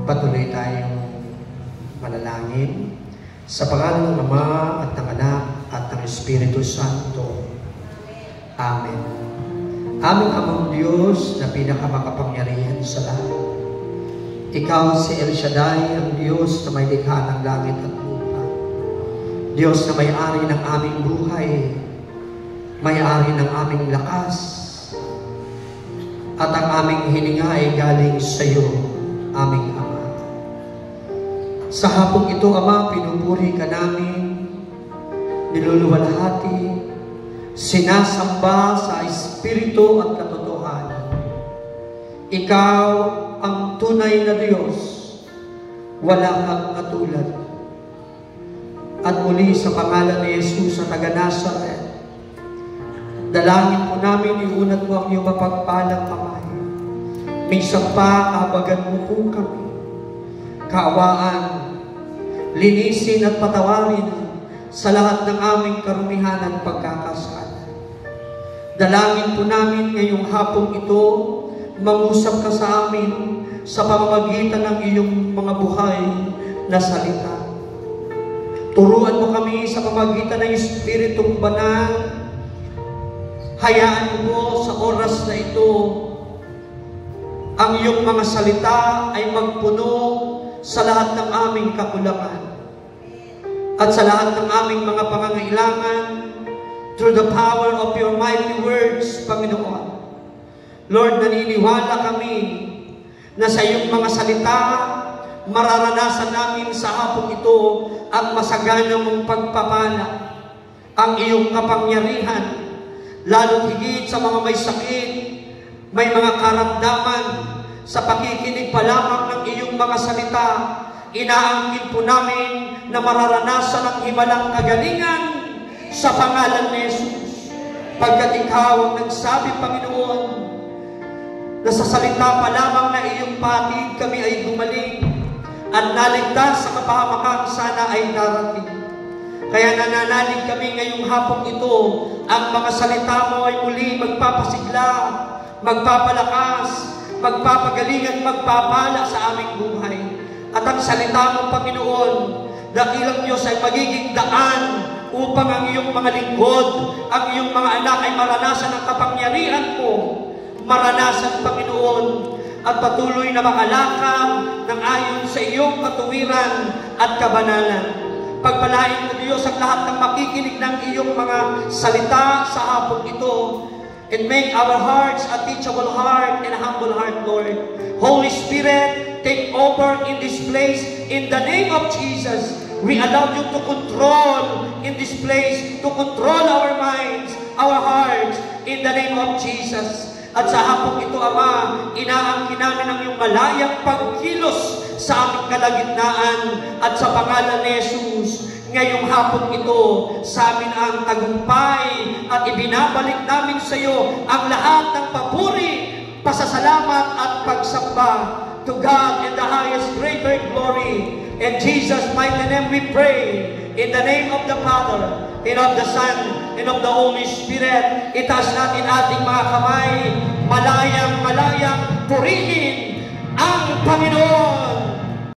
Patuloy tayong manalangin sa pangalan ng Ama at ng Anak at ng Espiritu Santo. Amen. Aming Amang Diyos na pinakamakapangyarihan sa lahat. Ikaw si El Shaddai, ang Diyos na may likha ng langit at lupa. Diyos na may-ari ng aming buhay, may-ari ng aming lakas, at ang aming hininga ay galing sa iyo, aming Ama. Sa hapong ito, Ama, pinupuri ka namin, niluluwalhati, sinasamba sa Espiritu at katotohanan. Ikaw ang tunay na Diyos, wala kang katulad. At muli sa pangalan ni Jesus sa taga-Nazaret, dalangin po namin, iunat mo ang iyong mapagpalang kamay. Minsan pa, abagan mo po kami. Kaawaan, linisin at patawarin sa lahat ng aming karumihan at pagkakasala. Dalangin po namin ngayong hapong ito, mangusap ka sa amin sa pamamagitan ng iyong mga buhay na salita. Turuan mo kami sa pamamagitan ng Espiritong Banal. Hayaan mo sa oras na ito, ang iyong mga salita ay magpuno sa lahat ng aming kakulangan at sa lahat ng aming mga pangangailangan through the power of your mighty words, Panginoon. Lord, naniniwala kami na sa iyong mga salita, mararanasan namin sa hapong ito ang masagana mong pagpapala, ang iyong kapangyarihan, lalo't higit sa mga may sakit, may mga karamdaman, sa pakikinig pa lamang ng iyong mga salita, inaangkin po namin na mararanasan ang himalang kagalingan sa pangalan ni Jesus. Pagkat ikaw ang nagsabi, Panginoon, na sa salita pa lamang na iyong patid kami ay gumaling at naligtas sa kapahamakang sana ay darating. Kaya nananalig kami ngayong hapong ito, ang mga salita mo ay muli magpapasigla, magpapalakas, magpapagaling at magpapala sa aming buhay. At ang salita mo, Panginoon, dakilang Diyos ay magiging daan upang ang iyong mga lingkod, ang iyong mga anak ay maranasan ang kapangyarihan mo, maranasan, Panginoon, at patuloy na makalakad ng ayon sa iyong katuwiran at kabanalan. Pagpalain mo, Diyos, ang lahat ng makikinig ng iyong mga salita sa hapong ito, and make our hearts a teachable heart and a humble heart, Lord. Holy Spirit, take over in this place. In the name of Jesus, we allow you to control in this place, to control our minds, our hearts, in the name of Jesus. At sa hapong ito, Ama, inaangkin namin ang iyong malayang pagkilos sa aming kalagitnaan at sa pangalan ni Jesus. Ngayong hapon ito, sa amin ang tagumpay at ibinabalik namin sa iyo ang lahat ng papuri, pasasalamat at pagsamba. To God in the highest greater glory. In Jesus' mighty name we pray. In the name of the Father, and of the Son, and of the Holy Spirit. Itaas natin ating mga kamay, malayang purihin ang Panginoon.